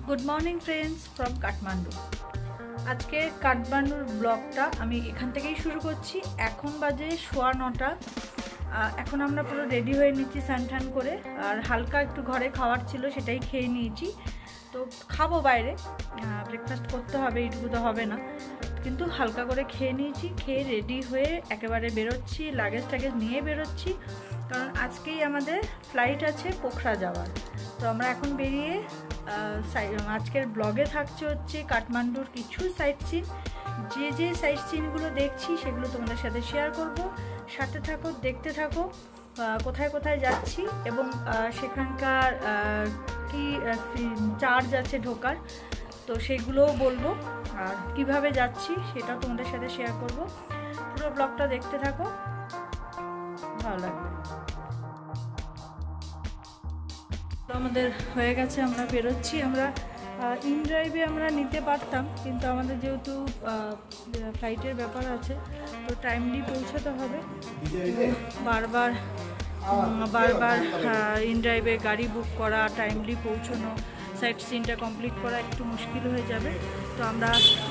Good morning friends from Kathmandu. आज के काठमांडूर ब्लगटा आमी एखान थेकेई शुरू करछि। एखन बाजे 9:15। এখন আমরা পুরো রেডি হয়ে নিচ্ছি স্নান টান করে, আর হালকা একটু ঘরে খাওয়ার ছিল সেটাই খেয়ে নিয়েছি। তো খাবো বাইরে, ব্রেকফাস্ট করতে হবে, এইটুকু তো হবে না, কিন্তু হালকা করে খেয়ে নিয়েছি। খেয়ে রেডি হয়ে একেবারে বেরোচ্ছি, লাগেজ টাগেজ নিয়ে বেরোচ্ছি, কারণ আজকেই আমাদের ফ্লাইট আছে পোখরা যাওয়ার। তো আমরা এখন বেরিয়ে আজকের ব্লগে থাকছে হচ্ছে কাঠমান্ডুর কিছু সাইট সিন। যে সাইট সিনগুলো দেখছি সেগুলো তোমাদের সাথে শেয়ার করব। সাথে থাকো, দেখতে থাকো কোথায় কোথায় যাচ্ছি এবং সেখানকার কি চার্জ আছে ঢোকার, তো সেগুলোও বলবো, আর কিভাবে যাচ্ছি সেটাও তোমাদের সাথে শেয়ার করব। পুরো ব্লগটা দেখতে থাকো, ভালো লাগবে। আমাদের হয়ে গেছে, আমরা বেরোচ্ছি। আমরা ইন ড্রাইভে আমরা নিতে পারতাম, কিন্তু আমাদের যেহেতু ফ্লাইটের ব্যাপার আছে, তো টাইমলি পৌঁছাতে হবে। বারবার ইন ড্রাইভে গাড়ি বুক করা, টাইমলি পৌঁছানো, সাইট সিনটা কমপ্লিট করা একটু মুশকিল হয়ে যাবে। তো আমরা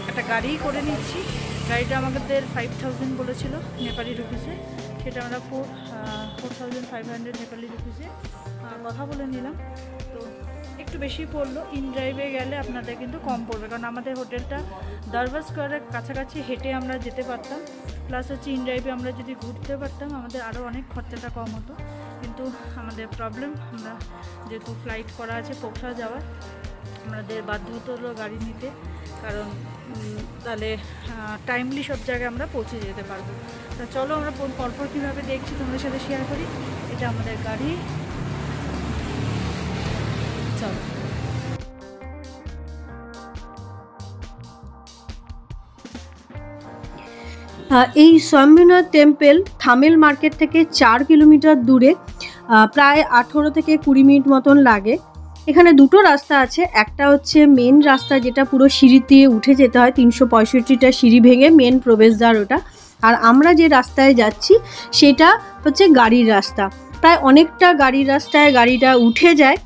একটা গাড়িই করে নিচ্ছি। গাড়িটা আমাদের 5000 বলেছিল নেপালি রুপিসে, সেটা আমরা 4500 নেপালি রুপিসে কথা বলে নিলাম। তো একটু বেশি পড়লো। ইন ড্রাইভে গেলে আপনাদের কিন্তু কম পড়বে, কারণ আমাদের হোটেলটা দরবার স্কোয়ারের কাছাকাছি, হেঁটে আমরা যেতে পারতাম। প্লাস হচ্ছে ইন ড্রাইভে আমরা যদি ঘুরতে পারতাম আমাদের আরও অনেক খরচাটা কম হতো, কিন্তু আমাদের প্রবলেম, আমরা যেহেতু ফ্লাইট করা আছে পোখরা যাওয়ার, আমাদের বাধ্য হতো গাড়ি নিতে, কারণ তাহলে টাইমলি সব জায়গায় আমরা পৌঁছে যেতে পারবো। তা চলো আমরা পরপর কীভাবে দেখছি তোমাদের সাথে শেয়ার করি। এটা আমাদের গাড়ি, চলো। এই স্বামীনাথ টেম্পল থামেল মার্কেট থেকে 4 কিলোমিটার দূরে, প্রায় 18 থেকে 20 মিনিট মতন লাগে। এখানে দুটো রাস্তা আছে। একটা হচ্ছে মেন রাস্তা, যেটা পুরো সিঁড়ি দিয়ে উঠে যেতে হয়, 365টা সিঁড়ি ভেঙে মেন প্রবেশদ্বার ওটা। আর আমরা যে রাস্তায় যাচ্ছি সেটা হচ্ছে গাড়ির রাস্তা। প্রায় অনেকটা গাড়ির রাস্তায় গাড়িটা উঠে যায়,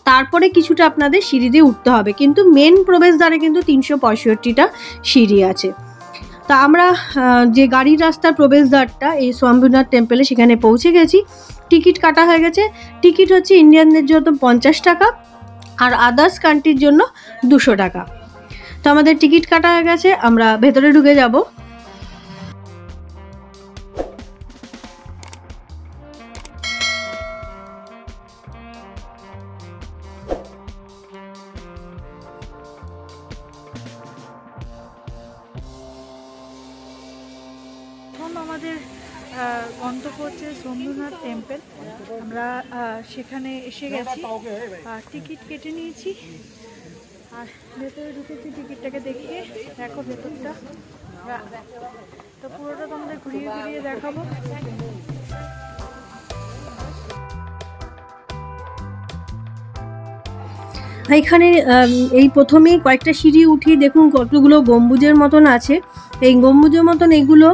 তারপরে কিছুটা আপনাদের সিঁড়ি দিয়ে উঠতে হবে, কিন্তু মেন প্রবেশদ্বারে কিন্তু 365টা সিঁড়ি আছে। তা আমরা যে গাড়ির রাস্তার প্রবেশদ্বারটা এই স্বামীনাথ টেম্পলে, সেখানে পৌঁছে গেছি। টিকিট কাটা হয়ে গেছে। টিকিট হচ্ছে ইন্ডিয়ানদের জন্য 50 টাকা আর আদার্স কান্ট্রির জন্য 200 টাকা। তো আমাদের টিকিট কাটা হয়ে গেছে, আমরা ভেতরে ঢুকে যাব। আমাদের গন্তব্য হচ্ছে সোমনাথ টেম্পল। আমরা সেখানে এসে গেছি, টিকিট কেটে নিয়েছি আর ভেতরে ঢুকেছি। টিকিটটাকে দেখিয়ে দেখো ভেতরটা, তো পুরোটা তোমাদের ঘুরিয়ে ঘুরিয়ে দেখাবো। এখানে এই প্রথমেই কয়েকটা সিঁড়ি উঠিয়ে দেখুন কতগুলো গম্বুজের মতন আছে। এই গম্বুজের মতন এইগুলো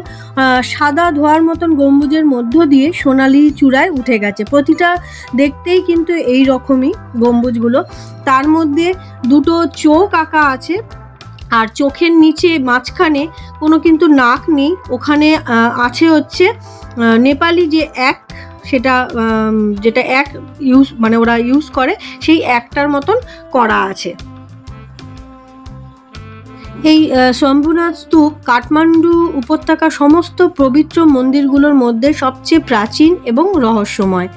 সাদা ধোয়ার মতন গম্বুজের মধ্য দিয়ে সোনালি চূড়ায় উঠে গেছে। প্রতিটা দেখতেই কিন্তু এই রকমই গম্বুজগুলো। তার মধ্যে দুটো চোখ আঁকা আছে, আর চোখের নিচে মাঝখানে কোনো কিন্তু নাক নেই। ওখানে আছে হচ্ছে নেপালি যে এক, সেটা যেটা এক মানে ওরা ইউজ করে, সেই একটার মতন করা আছে। এই শম্ভুনাথ স্তূপ কাঠমান্ডু উপত্যকার সমস্ত পবিত্র মন্দিরগুলোর মধ্যে সবচেয়ে প্রাচীন এবং রহস্যময়।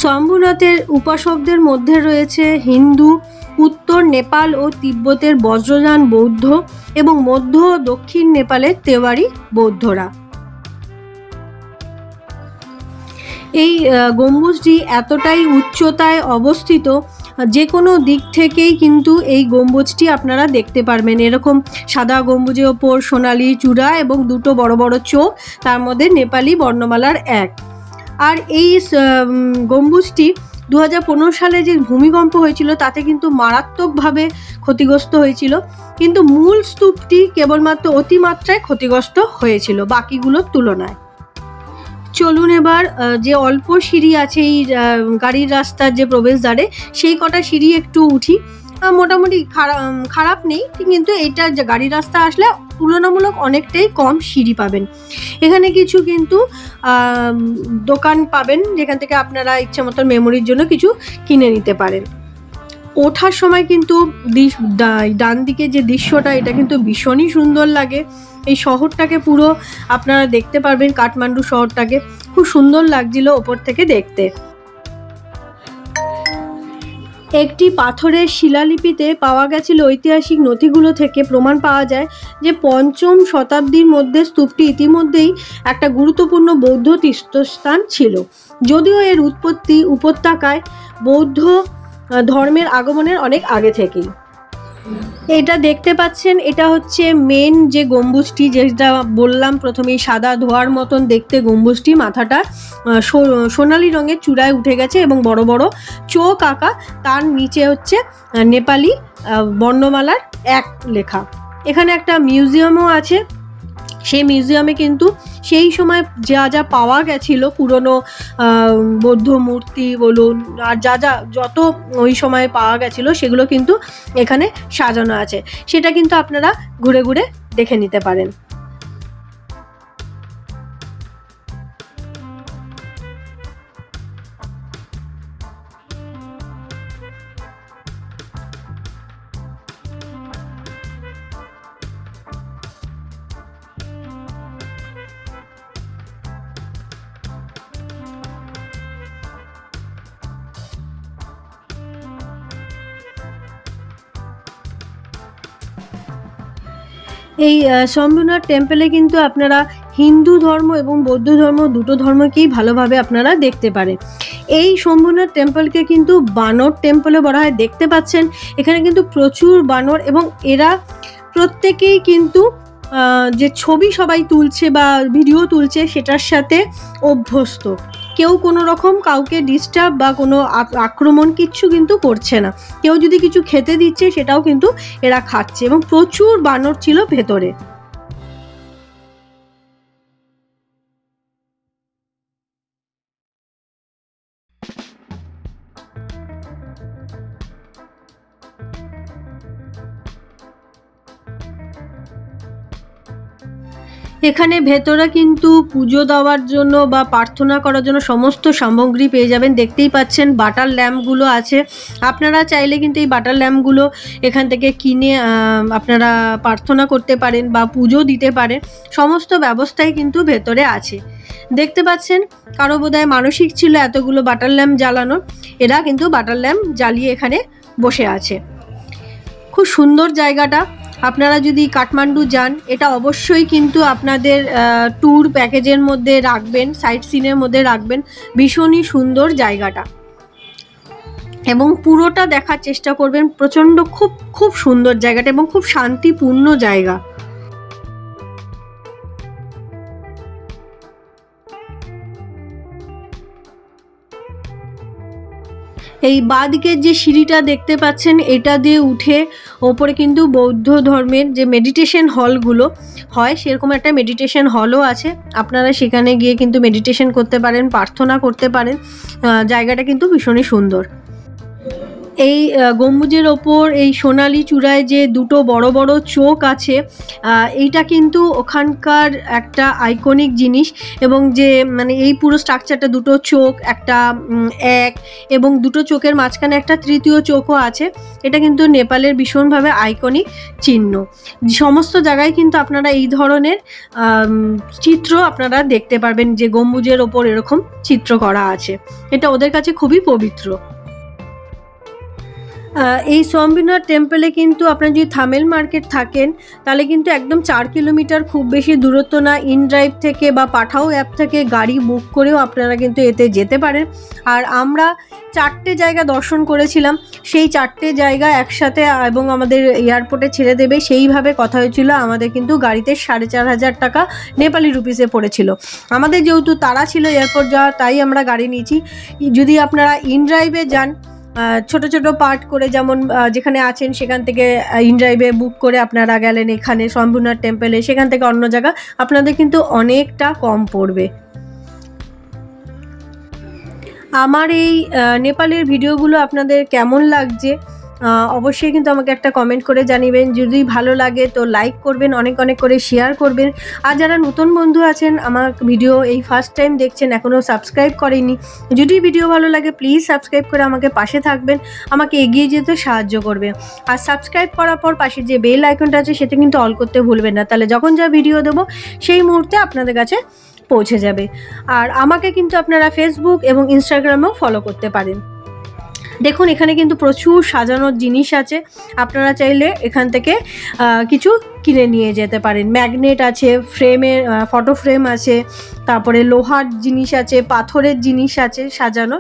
শম্ভুনাথের উপাসকদের মধ্যে রয়েছে হিন্দু, উত্তর নেপাল ও তিব্বতের বজ্রযান বৌদ্ধ এবং মধ্য ও দক্ষিণ নেপালের তেওয়ারি বৌদ্ধরা। এই গম্বুজটি এতটাই উচ্চতায় অবস্থিত, যে কোনো দিক থেকেই কিন্তু এই গম্বুজটি আপনারা দেখতে পারবেন। এরকম সাদা গম্বুজের ওপর সোনালি চূড়া এবং দুটো বড় বড় চোখ, তার মধ্যে নেপালি বর্ণমালার এক। আর এই গম্বুজটি 2015 সালে যে ভূমিকম্প হয়েছিল তাতে কিন্তু মারাত্মকভাবে ক্ষতিগ্রস্ত হয়েছিল, কিন্তু মূল স্তূপটি কেবলমাত্র অতিমাত্রায় ক্ষতিগ্রস্ত হয়েছিল বাকিগুলোর তুলনায়। চলুন এবার যে অল্প সিঁড়ি আছে এই গাড়ির রাস্তার যে প্রবেশদ্বারে, সেই কটা সিঁড়ি একটু উঠি। মোটামুটি খারাপ নেই, কিন্তু এটা যে গাড়ির রাস্তা আসলে তুলনামূলক অনেকটাই কম সিঁড়ি পাবেন। এখানে কিছু কিন্তু দোকান পাবেন যেখান থেকে আপনারা ইচ্ছে মতো মেমোরির জন্য কিছু কিনে নিতে পারেন। ওঠার সময় কিন্তু ডান দিকে যে দৃশ্যটা, এটা কিন্তু ভীষণই সুন্দর লাগে। এই শহরটাকে পুরো আপনারা দেখতে পারবেন, কাঠমান্ডু শহরটাকে খুব সুন্দর লাগছিল ওপর থেকে দেখতে। একটি পাথরের শিলালিপিতে পাওয়া গেছিল ঐতিহাসিক নথিগুলো থেকে প্রমাণ পাওয়া যায় যে 5ম শতাব্দীর মধ্যে স্তূপটি ইতিমধ্যেই একটা গুরুত্বপূর্ণ বৌদ্ধ তীর্থস্থান ছিল, যদিও এর উৎপত্তি উপত্যকায় বৌদ্ধ ধর্মের আগমনের অনেক আগে থেকেই। এটা দেখতে পাচ্ছেন, এটা হচ্ছে মেন যে গম্বুজটি, যেটা বললাম প্রথমেই সাদা ধোয়ার মতন দেখতে গম্বুজটি, মাথাটা সোনালি রঙের চূড়ায় উঠে গেছে এবং বড় বড় চোখ আঁকা, তার নিচে হচ্ছে নেপালি বর্ণমালার 1 লেখা। এখানে একটা মিউজিয়ামও আছে। সেই মিউজিয়ামে কিন্তু সেই সময় যা যা পাওয়া গেছিল, পুরনো বৌদ্ধ মূর্তি বলুন আর যত ওই সময় পাওয়া গেছিল, সেগুলো কিন্তু এখানে সাজানো আছে। সেটা কিন্তু আপনারা ঘুরে ঘুরে দেখে নিতে পারেন। এই শম্ভুনাথ টেম্পলে কিন্তু আপনারা হিন্দু ধর্ম এবং বৌদ্ধ ধর্ম দুটো ধর্মকেই ভালোভাবে আপনারা দেখতে পারেন। এই শম্ভুনাথ টেম্পলকে কিন্তু বানর টেম্পলে বলা হয়। দেখতে পাচ্ছেন এখানে কিন্তু প্রচুর বানর, এবং এরা প্রত্যেকেই কিন্তু যে ছবি সবাই তুলছে বা ভিডিও তুলছে সেটার সাথে অভ্যস্ত। কেউ কোনো রকম কাউকে ডিস্টার্ব বা কোনো আক্রমণ কিচ্ছু কিন্তু করছে না। কেউ যদি কিছু খেতে দিচ্ছে সেটাও কিন্তু এরা খাচ্ছে, এবং প্রচুর বানর ছিল ভেতরে। এখানে ভেতরে কিন্তু পুজো দেওয়ার জন্য বা প্রার্থনা করার জন্য সমস্ত সামগ্রী পেয়ে যাবেন। দেখতেই পাচ্ছেন বাটার ল্যাম্পগুলো আছে। আপনারা চাইলে কিন্তু এই বাটার ল্যাম্পগুলো এখান থেকে কিনে আপনারা প্রার্থনা করতে পারেন বা পুজো দিতে পারেন। সমস্ত ব্যবস্থাই কিন্তু ভেতরে আছে। দেখতে পাচ্ছেন কারো বোধহয় মানসিক ছিল এতগুলো বাটার ল্যাম্প জ্বালানোর, এরা কিন্তু বাটার ল্যাম্প জ্বালিয়ে এখানে বসে আছে। খুব সুন্দর জায়গাটা। আপনারা যদি কাঠমান্ডু যান, এটা অবশ্যই কিন্তু আপনাদের ট্যুর প্যাকেজের মধ্যে রাখবেন, সাইট সিনের মধ্যে রাখবেন। ভীষণই সুন্দর জায়গাটা, এবং পুরোটা দেখার চেষ্টা করবেন। প্রচণ্ড খুব সুন্দর জায়গাটা এবং খুব শান্তিপূর্ণ জায়গা। এই বাঁদিকের যে সিঁড়িটা দেখতে পাচ্ছেন, এটা দিয়ে উঠে ওপরে কিন্তু বৌদ্ধ ধর্মের যে মেডিটেশন হলগুলো হয়, সেরকম একটা মেডিটেশন হলও আছে। আপনারা সেখানে গিয়ে কিন্তু মেডিটেশন করতে পারেন, প্রার্থনা করতে পারেন। জায়গাটা কিন্তু ভীষণই সুন্দর। এই গম্বুজের ওপর এই সোনালি চূড়ায় যে দুটো বড় বড় চোখ আছে, এইটা কিন্তু ওখানকার একটা আইকনিক জিনিস। এবং যে মানে এই পুরো স্ট্রাকচারটা, দুটো চোখ, একটা এবং দুটো চোখের মাঝখানে একটা তৃতীয় চোখও আছে। এটা কিন্তু নেপালের ভীষণভাবে আইকনিক চিহ্ন। সমস্ত জায়গায় কিন্তু আপনারা এই ধরনের চিত্র আপনারা দেখতে পারবেন, যে গম্বুজের ওপর এরকম চিত্র করা আছে। এটা ওদের কাছে খুবই পবিত্র। এই শম্ভুনাথ টেম্পলে কিন্তু আপনারা যদি থামেল মার্কেট থাকেন, তাহলে কিন্তু একদম 4 কিলোমিটার, খুব বেশি দূরত্ব না। ইনড্রাইভ থেকে বা পাঠাও অ্যাপ থেকে গাড়ি বুক করেও আপনারা কিন্তু এতে যেতে পারেন। আর আমরা 4টে জায়গা দর্শন করেছিলাম, সেই 4টে জায়গা একসাথে এবং আমাদের এয়ারপোর্টে ছেড়ে দেবে সেইভাবে কথা হয়েছিল। আমাদের কিন্তু গাড়িতে 4,500 টাকা নেপালি রুপিসে পড়েছিল। আমাদের যেহেতু তাড়া ছিল এয়ারপোর্ট যাওয়ার, তাই আমরা গাড়ি নিয়েছি। যদি আপনারা ইনড্রাইভে যান, ছোট ছোট পার্ট করে, যেমন যেখানে আছেন সেখান থেকে ইনড্রাইভে বুক করে আপনারা গেলেন এখানে শম্ভুনাথ টেম্পলে, সেখান থেকে অন্য জায়গা, আপনাদের কিন্তু অনেকটা কম পড়বে। আমার এই নেপালের ভিডিওগুলো আপনাদের কেমন লাগছে অবশ্যই কিন্তু আমাকে একটা কমেন্ট করে জানাবেন। যদি ভালো লাগে তো লাইক করবেন, অনেক অনেক করে শেয়ার করবেন। আর যারা নতুন বন্ধু আছেন আমার ভিডিও এই ফার্স্ট টাইম দেখছেন, এখনও সাবস্ক্রাইব করেনি, যদি ভিডিও ভালো লাগে প্লিজ সাবস্ক্রাইব করে আমাকে পাশে থাকবেন, আমাকে এগিয়ে যেতে সাহায্য করবে। আর সাবস্ক্রাইব করার পর পাশে যে বেল আইকনটা আছে সেটা কিন্তু অল করতে ভুলবেন না, তাহলে যখন যা ভিডিও দেবো সেই মুহূর্তে আপনাদের কাছে পৌঁছে যাবে। আর আমাকে কিন্তু আপনারা ফেসবুক এবং ইনস্টাগ্রামেও ফলো করতে পারেন। দেখুন এখানে কিন্তু প্রচুর সাজানোর জিনিস আছে, আপনারা চাইলে এখান থেকে কিছু কিনে নিয়ে যেতে পারেন। ম্যাগনেট আছে, ফ্রেমের ফটো ফ্রেম আছে, তারপরে লোহার জিনিস আছে, পাথরের জিনিস আছে সাজানো,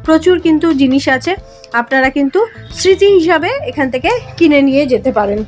প্রচুর কিন্তু জিনিস আছে, আপনারা কিন্তু স্মৃতি হিসাবে এখান থেকে কিনে নিয়ে যেতে পারেন।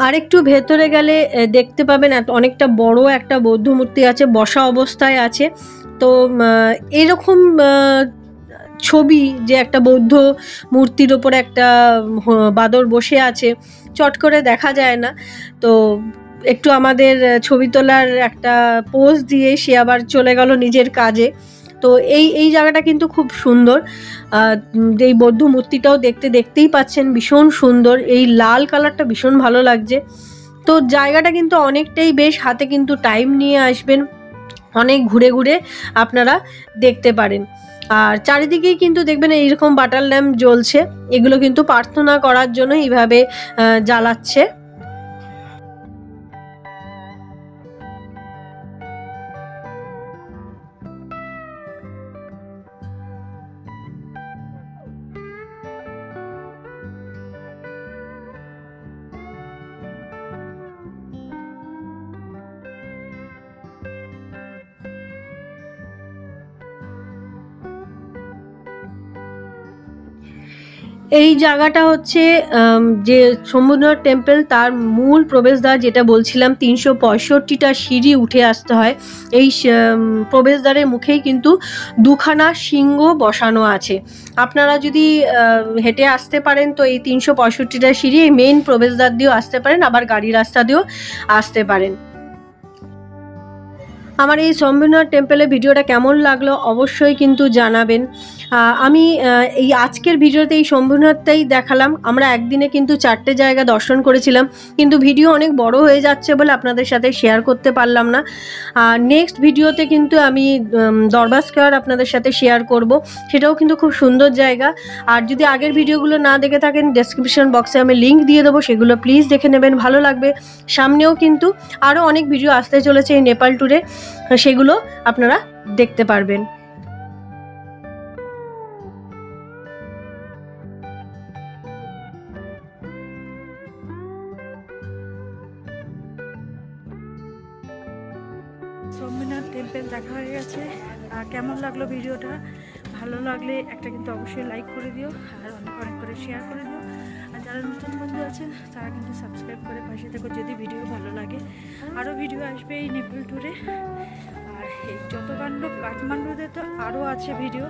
আর একটু ভেতরে গেলে দেখতে পাবেন অনেকটা বড় একটা বৌদ্ধ মূর্তি আছে, বসা অবস্থায় আছে। তো এরকম ছবি যে একটা বৌদ্ধ মূর্তির ওপর একটা বাঁদর বসে আছে চট করে দেখা যায় না। তো একটু আমাদের ছবি তোলার একটা পোজ দিয়ে সে আবার চলে গেল নিজের কাজে। তো এই জায়গাটা কিন্তু খুব সুন্দর। এই বৌদ্ধ মূর্তিটাও দেখতেই পাচ্ছেন ভীষণ সুন্দর, এই লাল কালারটা ভীষণ ভালো লাগছে। তো জায়গাটা কিন্তু অনেকটাই বেশ, হাতে কিন্তু টাইম নিয়ে আসবেন, অনেক ঘুরে ঘুরে আপনারা দেখতে পারেন। আর চারিদিকেই কিন্তু দেখবেন এইরকম বাটার ল্যাম্প জ্বলছে, এগুলো কিন্তু প্রার্থনা করার জন্য এইভাবে জ্বালাচ্ছে। এই জায়গাটা হচ্ছে যে শম্ভুনাথ টেম্পল, তার মূল প্রবেশদ্বার, যেটা বলছিলাম 365টা সিঁড়ি উঠে আসতে হয়। এই প্রবেশদ্বারের মুখেই কিন্তু দুখানা সিংহ বসানো আছে। আপনারা যদি হেঁটে আসতে পারেন তো এই 365টা সিঁড়ি এই মেইন প্রবেশদ্বার দিয়েও আসতে পারেন, আবার গাড়ি রাস্তা দিয়েও আসতে পারেন। আমার এই শম্ভুনাথ টেম্পলের ভিডিওটা কেমন লাগলো অবশ্যই কিন্তু জানাবেন। আমি এই আজকের ভিডিওতে এই শম্ভুনাথটাই দেখালাম। আমরা একদিনে কিন্তু 4টে জায়গা দর্শন করেছিলাম, কিন্তু ভিডিও অনেক বড় হয়ে যাচ্ছে বলে আপনাদের সাথে শেয়ার করতে পারলাম না। নেক্সট ভিডিওতে কিন্তু আমি দরবার স্কয়ার আপনাদের সাথে শেয়ার করব, সেটাও কিন্তু খুব সুন্দর জায়গা। আর যদি আগের ভিডিওগুলো না দেখে থাকেন ডেসক্রিপশন বক্সে আমি লিঙ্ক দিয়ে দেবো, সেগুলো প্লিজ দেখে নেবেন, ভালো লাগবে। সামনেও কিন্তু আরও অনেক ভিডিও আসতে চলেছে এই নেপাল ট্যুরে, সেগুলো আপনারা দেখতে পারবেন। শম্ভুনাথ টেম্পল দেখা হয়ে গেছে। কেমন লাগলো ভিডিওটা? ভালো লাগলে একটা কিন্তু অবশ্যই লাইক করে দিও, আর অনেক অনেক করে শেয়ার করে দিও। আর যারা নতুন বন্ধু আছেন তারা কিন্তু সাবস্ক্রাইব করে পাশে থেকো যদি ভিডিও ভালো লাগে। আরও ভিডিও আসবে এই নেপাল ট্যুরে। আর এই যত কাণ্ড কাঠমান্ডুতে তো আরও আছে ভিডিও,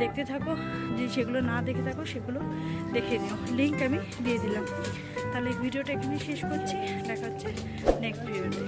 দেখতে থাকো, যে সেগুলো না দেখে থাকো সেগুলো দেখে নিও, লিঙ্ক আমি দিয়ে দিলাম। তাহলে ভিডিওটা এখানে শেষ করছি, দেখা হচ্ছে নেক্সট ভিডিওতে।